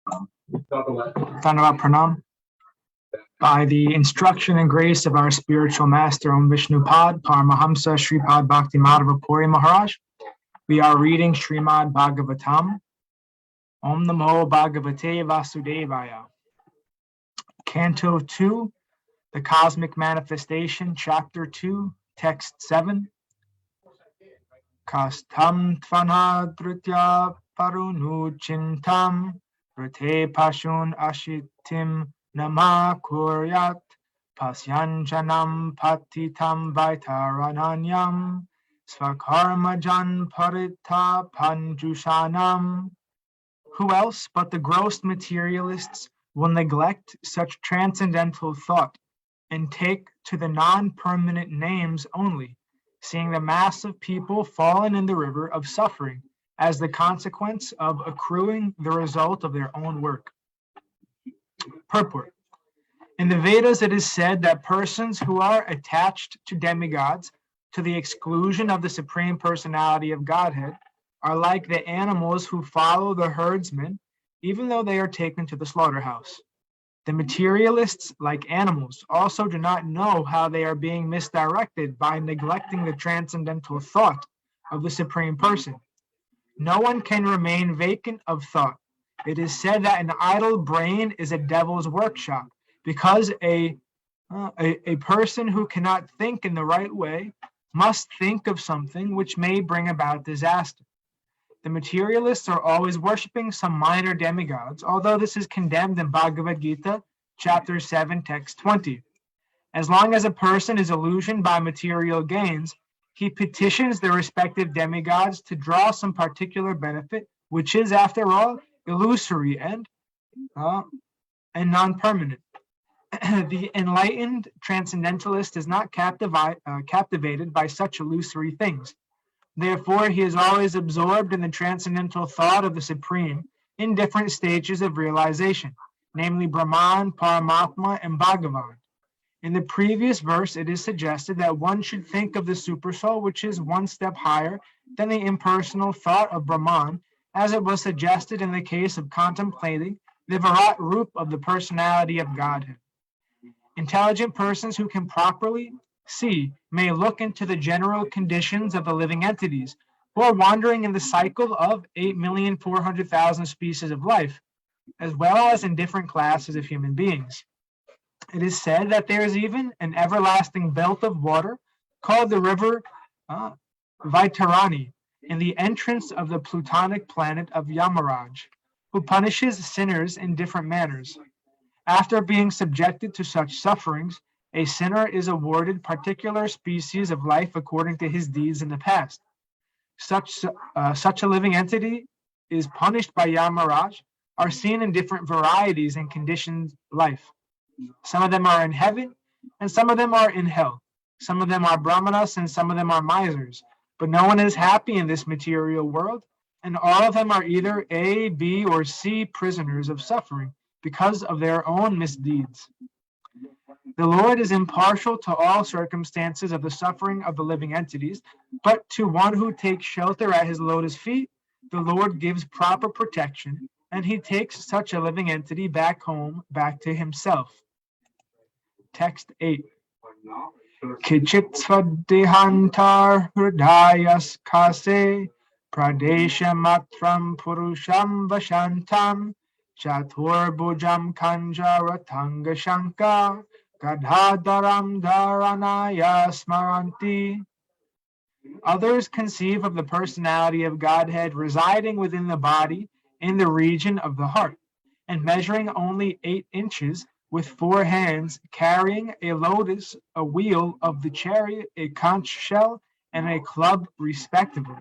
Dhanavat Pranam. By the instruction and grace of our spiritual master, Om Vishnupad, Paramahamsa Sripad Bhaktimadhava Puri Maharaj, we are reading Srimad Bhagavatam. Om Namo Bhagavate Vasudevaya. Canto 2, the Cosmic Manifestation, Chapter 2, Text 7. Kastam Tvanadritya Parunuchintam Rite Pashun Ashitim Nama Kuryat Pasyanjanam Patitam Vaitarananyam Svakarmajan Parita Panjushanam. Who else but the gross materialists will neglect such transcendental thought and take to the non-permanent names only, seeing the mass of people fallen in the river of suffering as the consequence of accruing the result of their own work. Purport. In the Vedas, it is said that persons who are attached to demigods to the exclusion of the Supreme Personality of Godhead are like the animals who follow the herdsman, even though they are taken to the slaughterhouse. The materialists, like animals, also do not know how they are being misdirected by neglecting the transcendental thought of the Supreme Person. No one can remain vacant of thought. It is said that an idle brain is a devil's workshop, because a person who cannot think in the right way must think of something which may bring about disaster. The materialists are always worshipping some minor demigods, although this is condemned in Bhagavad Gita, chapter 7, text 20. As long as a person is illusioned by material gains, he petitions the respective demigods to draw some particular benefit, which is, after all, illusory and non-permanent. The enlightened transcendentalist is not captivated by such illusory things. Therefore, he is always absorbed in the transcendental thought of the Supreme in different stages of realization, namely Brahman, Paramatma, and Bhagavan. In the previous verse, it is suggested that one should think of the Supersoul, which is one step higher than the impersonal thought of Brahman, as it was suggested in the case of contemplating the Virat Rup of the personality of Godhead. Intelligent persons who can properly see may look into the general conditions of the living entities who are wandering in the cycle of 8,400,000 species of life, as well as in different classes of human beings. It is said that there is even an everlasting belt of water called the river Vaitarani in the entrance of the plutonic planet of Yamaraj, who punishes sinners in different manners. After being subjected to such sufferings, a sinner is awarded particular species of life according to his deeds in the past. Such a living entity is punished by Yamaraj are seen in different varieties and conditions of life. Some of them are in heaven, and some of them are in hell. Some of them are brahmanas, and some of them are misers. But no one is happy in this material world, and all of them are either A, B, or C prisoners of suffering because of their own misdeeds. The Lord is impartial to all circumstances of the suffering of the living entities, but to one who takes shelter at his lotus feet, the Lord gives proper protection, and he takes such a living entity back home, back to himself. Text 8. Kichit svadehantar hridayas kase pradesha matram purusham vashantam chatur bhujam kanjaratanga shanka gadhadaram dharanaya smaranti. Others conceive of the personality of Godhead residing within the body in the region of the heart, and measuring only 8 inches, with 4 hands, carrying a lotus, a wheel of the chariot, a conch shell, and a club, respectively.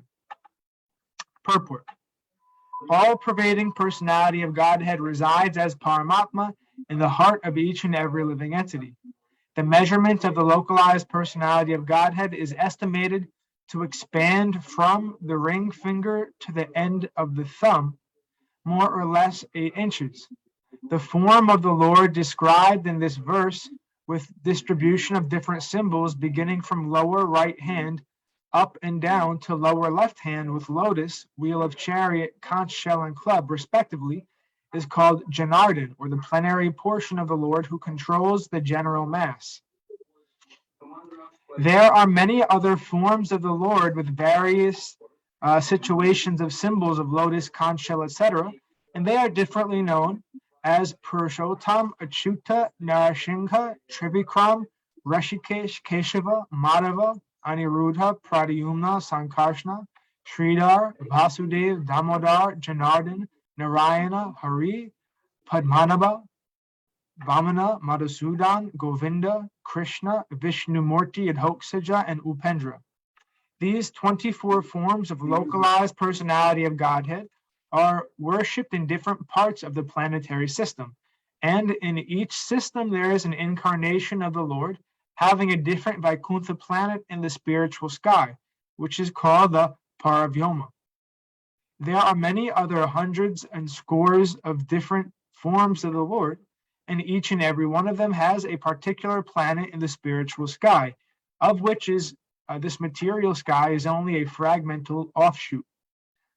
Purport. All-pervading personality of Godhead resides as Paramatma in the heart of each and every living entity. The measurement of the localized personality of Godhead is estimated to expand from the ring finger to the end of the thumb, more or less 8 inches. The form of the Lord described in this verse, with distribution of different symbols beginning from lower right hand up and down to lower left hand with lotus, wheel of chariot, conch shell, and club, respectively, is called Janardhan, or the plenary portion of the Lord who controls the general mass. There are many other forms of the Lord with various situations of symbols of lotus, conch shell, etc., and they are differently known as Purushottam, Achyuta, Narasingha, Trivikram, Rishikesh, Keshava, Madhava, Aniruddha, Pradyumna, Sankarsana, Sridhar, Vasudev, Damodar, Janardhan, Narayana, Hari, Padmanabha, Vamana, Madhusudan, Govinda, Krishna, Vishnumurti, Adhoksaja, and Upendra. These 24 forms of localized personality of Godhead are worshipped in different parts of the planetary system, and in each system there is an incarnation of the Lord having a different Vaikuntha planet in the spiritual sky, which is called the Paravyoma. There are many other hundreds and scores of different forms of the Lord, and each and every one of them has a particular planet in the spiritual sky, of which is this material sky is only a fragmental offshoot.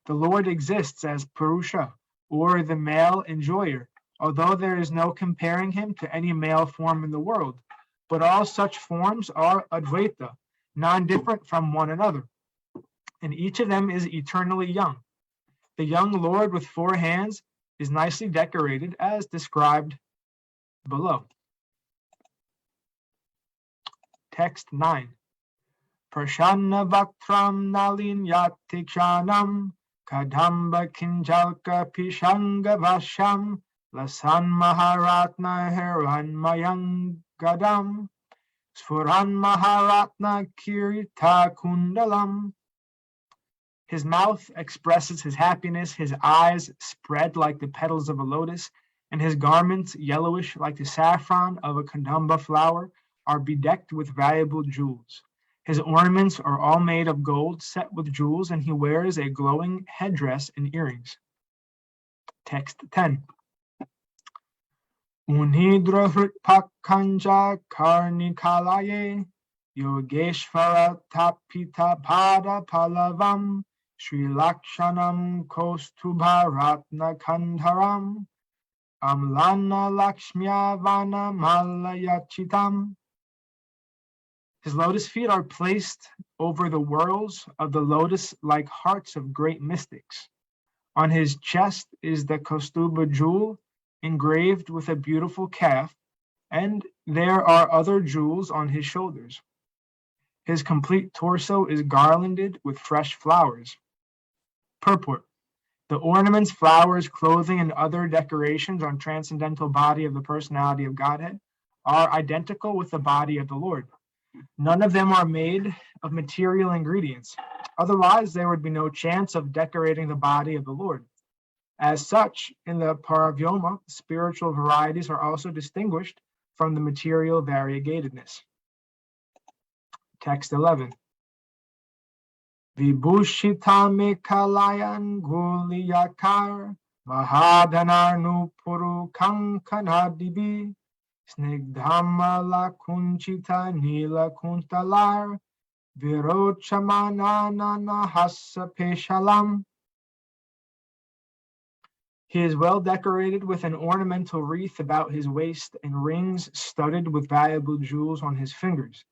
The Lord exists as Purusha, or the male enjoyer, although there is no comparing him to any male form in the world, but all such forms are Advaita, non-different from one another, and each of them is eternally young. The young Lord with 4 hands is nicely decorated as described below. Text 9. Prashanna Vaktram Nalin Yatikshanam Kadamba Kinjalka Pishanga Vasham Lasan Maharatna Heran Mayangadam Sfuran Maharatna Kirita Kundalam. His mouth expresses his happiness, his eyes spread like the petals of a lotus, and his garments, yellowish like the saffron of a kadamba flower, are bedecked with valuable jewels. His ornaments are all made of gold set with jewels, and he wears a glowing headdress and earrings. Text 10. Unhidra Hritpakanja Karnikalaye Yogeshvara Tapita Pada Palavam Sri Lakshanam Kostubha Ratna Kandharam Amlana Lakshmyavana Malayachitam. His lotus feet are placed over the whorls of the lotus like hearts of great mystics. On his chest is the Kaustubha jewel engraved with a beautiful calf, and there are other jewels on his shoulders. His complete torso is garlanded with fresh flowers. Purport. The ornaments, flowers, clothing, and other decorations on transcendental body of the personality of Godhead are identical with the body of the Lord. None of them are made of material ingredients. Otherwise, there would be no chance of decorating the body of the Lord. As such, in the Paravyoma, spiritual varieties are also distinguished from the material variegatedness. Text 11. Vibhushitame kalayan guliyakar mahadhanarnu puru kankanadibi snigdhamala kunchita nila kuntalar virochamanana hassa peshalam. He is well decorated with an ornamental wreath about his waist and rings studded with valuable jewels on his fingers.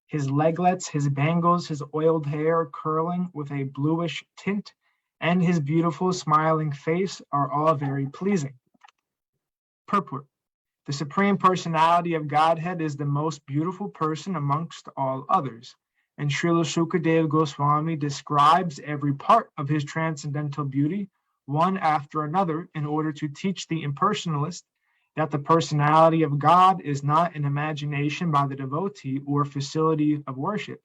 His leglets, his bangles, his oiled hair curling with a bluish tint, and his beautiful smiling face are all very pleasing. Purport. The Supreme Personality of Godhead is the most beautiful person amongst all others, and Srila Sukadeva Goswami describes every part of his transcendental beauty one after another in order to teach the impersonalist that the personality of God is not an imagination by the devotee or facility of worship,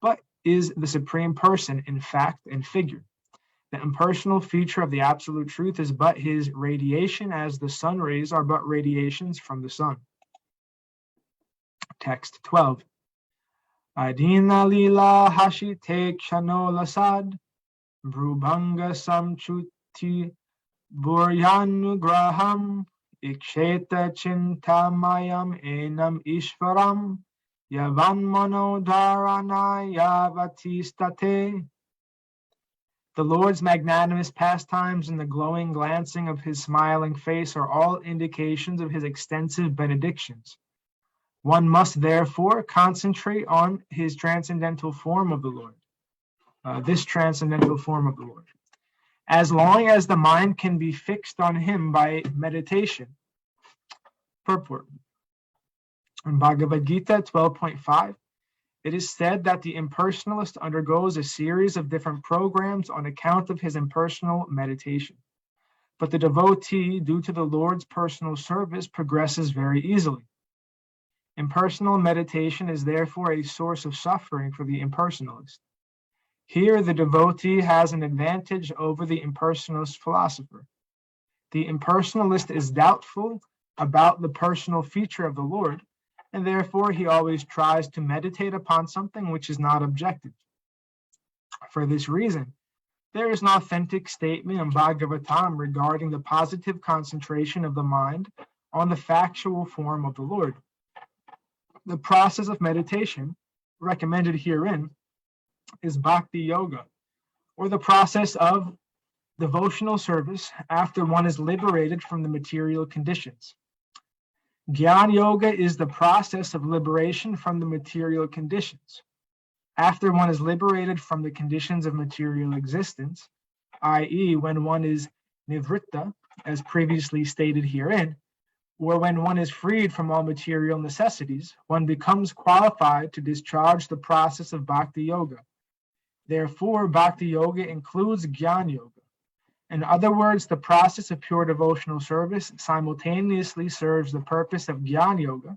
but is the Supreme Person in fact and figure. The impersonal feature of the Absolute Truth is but his radiation, as the sun rays are but radiations from the sun. Text 12. Adina lila hashite kshano lasad brubanga samchuti buryanugraham iksheta chintamayam enam ishvaram yavan manodharana yavatistate. The Lord's magnanimous pastimes and the glowing glancing of his smiling face are all indications of his extensive benedictions. One must therefore concentrate on his transcendental form of the Lord, this transcendental form of the Lord, as long as the mind can be fixed on him by meditation. Purport. In Bhagavad Gita 12.5, it is said that the impersonalist undergoes a series of different programs on account of his impersonal meditation. But the devotee, due to the Lord's personal service, progresses very easily. Impersonal meditation is therefore a source of suffering for the impersonalist. Here, the devotee has an advantage over the impersonalist philosopher. The impersonalist is doubtful about the personal feature of the Lord, and therefore he always tries to meditate upon something which is not objective. For this reason, there is an authentic statement in Bhagavatam regarding the positive concentration of the mind on the factual form of the Lord. The process of meditation recommended herein is bhakti yoga, or the process of devotional service after one is liberated from the material conditions. Jnana yoga is the process of liberation from the material conditions. After one is liberated from the conditions of material existence, i.e., when one is nivritta, as previously stated herein, or when one is freed from all material necessities, one becomes qualified to discharge the process of bhakti yoga. Therefore, bhakti yoga includes jnana yoga. In other words, the process of pure devotional service simultaneously serves the purpose of jnana yoga,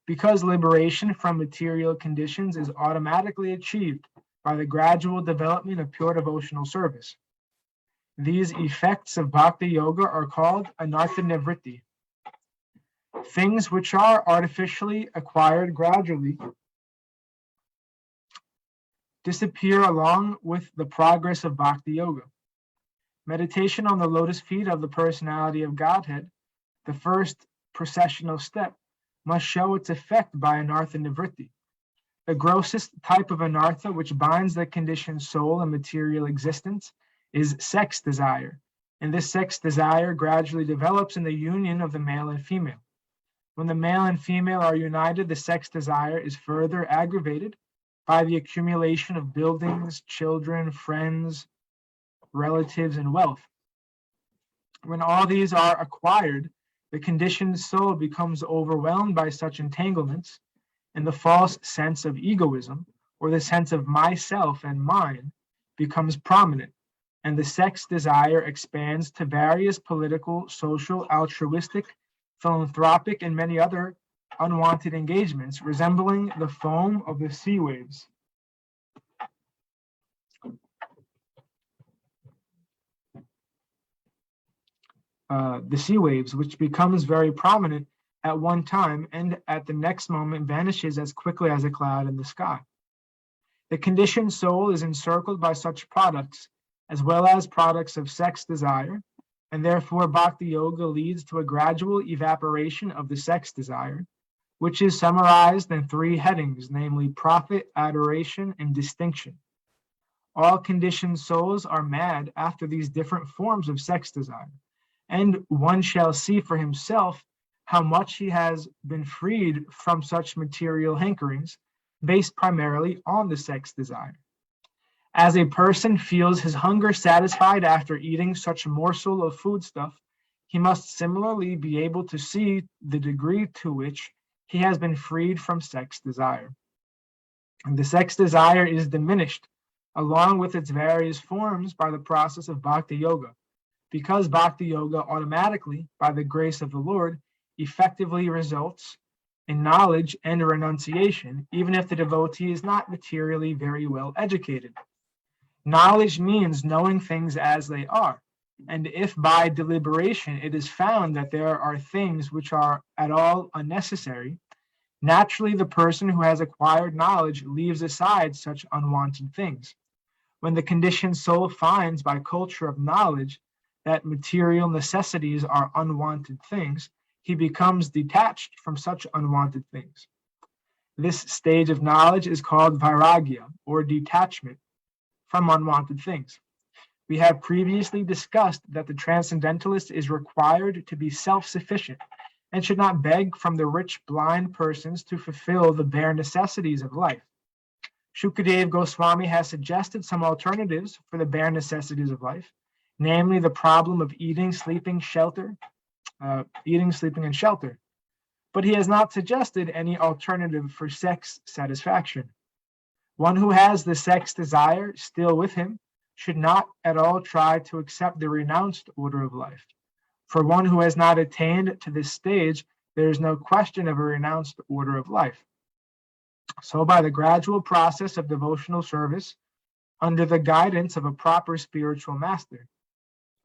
because liberation from material conditions is automatically achieved by the gradual development of pure devotional service. These effects of bhakti yoga are called anartha nivritti. Things which are artificially acquired gradually disappear along with the progress of bhakti yoga. Meditation on the lotus feet of the personality of Godhead, the first processional step, must show its effect by anartha nivritti. The grossest type of anartha which binds the conditioned soul and material existence is sex desire, and this sex desire gradually develops in the union of the male and female. When the male and female are united, the sex desire is further aggravated by the accumulation of buildings, children, friends, relatives, and wealth. When all these are acquired, the conditioned soul becomes overwhelmed by such entanglements, and the false sense of egoism, or the sense of myself and mine, becomes prominent, and the sex desire expands to various political, social, altruistic, philanthropic, and many other unwanted engagements, resembling the foam of the sea waves. Which becomes very prominent at one time and at the next moment vanishes as quickly as a cloud in the sky. The conditioned soul is encircled by such products, as well as products of sex desire, and therefore bhakti yoga leads to a gradual evaporation of the sex desire, which is summarized in 3 headings, namely profit, adoration, and distinction. All conditioned souls are mad after these different forms of sex desire, and one shall see for himself how much he has been freed from such material hankerings based primarily on the sex desire. As a person feels his hunger satisfied after eating such a morsel of foodstuff, he must similarly be able to see the degree to which he has been freed from sex desire. And the sex desire is diminished along with its various forms by the process of bhakti yoga, because bhakti yoga automatically, by the grace of the Lord, effectively results in knowledge and renunciation, even if the devotee is not materially very well educated. Knowledge means knowing things as they are, and if by deliberation it is found that there are things which are at all unnecessary, naturally the person who has acquired knowledge leaves aside such unwanted things. When the conditioned soul finds by culture of knowledge that material necessities are unwanted things, he becomes detached from such unwanted things. This stage of knowledge is called vairagya, or detachment from unwanted things. We have previously discussed that the transcendentalist is required to be self-sufficient and should not beg from the rich blind persons to fulfill the bare necessities of life. Shukadev Goswami has suggested some alternatives for the bare necessities of life, namely the problem of eating, sleeping, and shelter. But he has not suggested any alternative for sex satisfaction. One who has the sex desire still with him should not at all try to accept the renounced order of life. For one who has not attained to this stage, there is no question of a renounced order of life. So by the gradual process of devotional service, under the guidance of a proper spiritual master,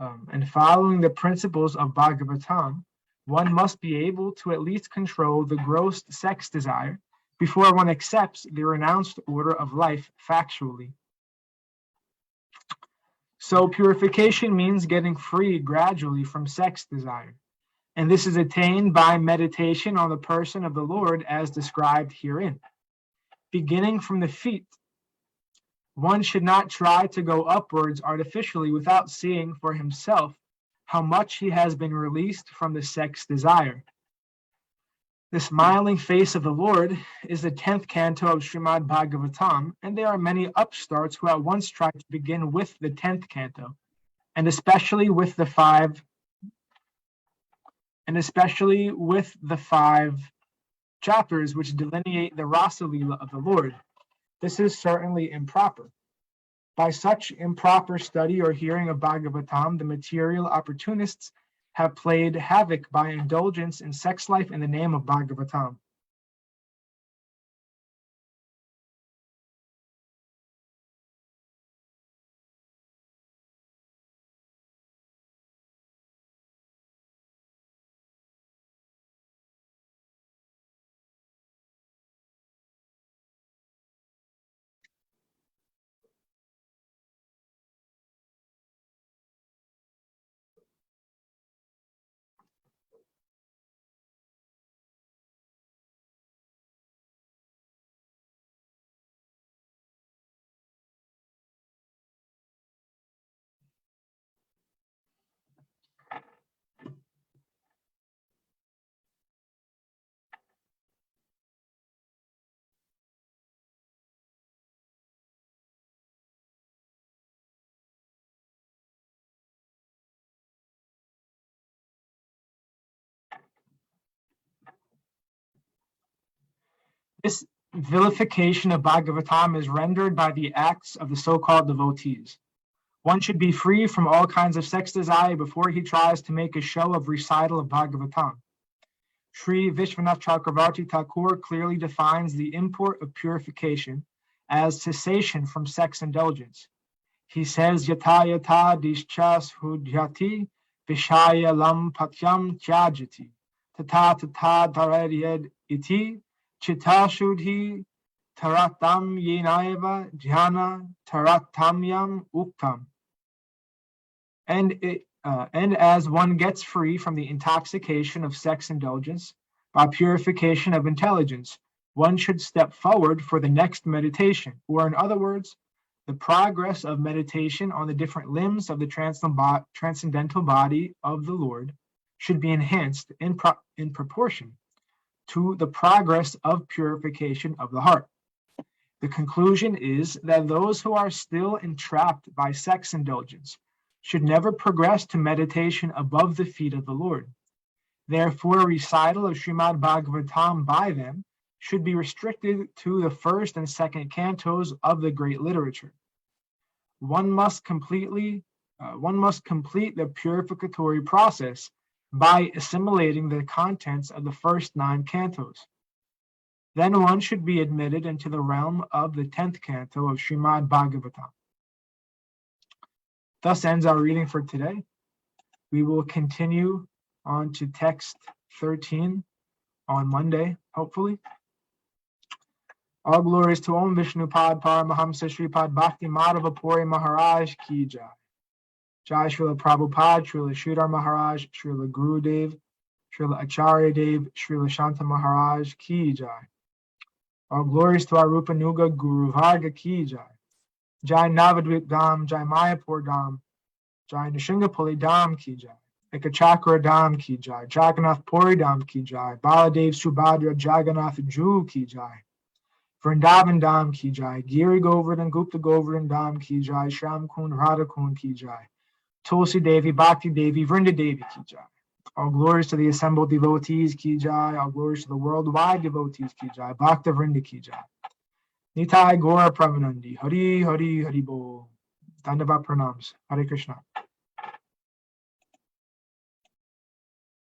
and following the principles of Bhagavatam, one must be able to at least control the gross sex desire before one accepts the renounced order of life factually. So purification means getting free gradually from sex desire, and this is attained by meditation on the person of the Lord as described herein. Beginning from the feet, one should not try to go upwards artificially without seeing for himself how much he has been released from the sex desire. The smiling face of the Lord is the 10th canto of Srimad Bhagavatam, and there are many upstarts who at once try to begin with the 10th canto, and especially with the five chapters which delineate the Rasa Leela of the Lord. This is certainly improper. By such improper study or hearing of Bhagavatam, the material opportunists have played havoc by indulgence in sex life in the name of Bhagavatam. This vilification of Bhagavatam is rendered by the acts of the so-called devotees. One should be free from all kinds of sex desire before he tries to make a show of recital of Bhagavatam. Sri Vishwanath Chakravarti Thakur clearly defines the import of purification as cessation from sex indulgence. He says, Yata yata dishchas hudhyati vishaya lam patyam tyajati tata tata dararyad iti Chitta Shuddhi Taratam Yenaiva Jhana Taratamyam Uktam. And as one gets free from the intoxication of sex indulgence by purification of intelligence, one should step forward for the next meditation, or in other words, the progress of meditation on the different limbs of the transcendental body of the Lord should be enhanced in proportion to the progress of purification of the heart. The conclusion is that those who are still entrapped by sex indulgence should never progress to meditation above the feet of the Lord. Therefore, a recital of Srimad Bhagavatam by them should be restricted to the first and second cantos of the great literature. One must complete the purificatory process by assimilating the contents of the first 9 cantos. Then one should be admitted into the realm of the 10th canto of Srimad Bhagavatam. Thus ends our reading for today. We will continue on to text 13 on Monday, hopefully. All glories to Om Vishnu Pad Paramahamsa Shripad Bhakti Madhava Puri Maharaj Ki Jai. Jai Srila Prabhupada, Srila Sridhar Maharaj, Srila Gurudev, Srila Acharya Dev, Srila Shanta Maharaj Ki Jai. All glories to our Rupa Nuga Guru Varga Ki Jai. Jai Navadvip Dham, Jai Mayapur Dham, Jai Nishingapuli Dham Ki Jai. Ekachakra Dham Ki Jai. Jagannath Puri Dham Ki Jai. Baladev Subhadra Jagannath Ju Ki Jai. Vrindavan Dham Ki Jai. Giri Govardhan Gupta Govardhan Dham Ki Jai. Sham Kund Radha Kund Ki Jai. Tulsi Devi Bhakti Devi Vrinda Devi Ki Jai. All glories to the assembled devotees Ki Jai. All glories to the worldwide devotees Ki Jai. Bhakta Vrinda Ki Jai. Nitai Gaura Pramanandi. Hari Hari Hari Bol. Dandavat Pranams. Hare Krishna.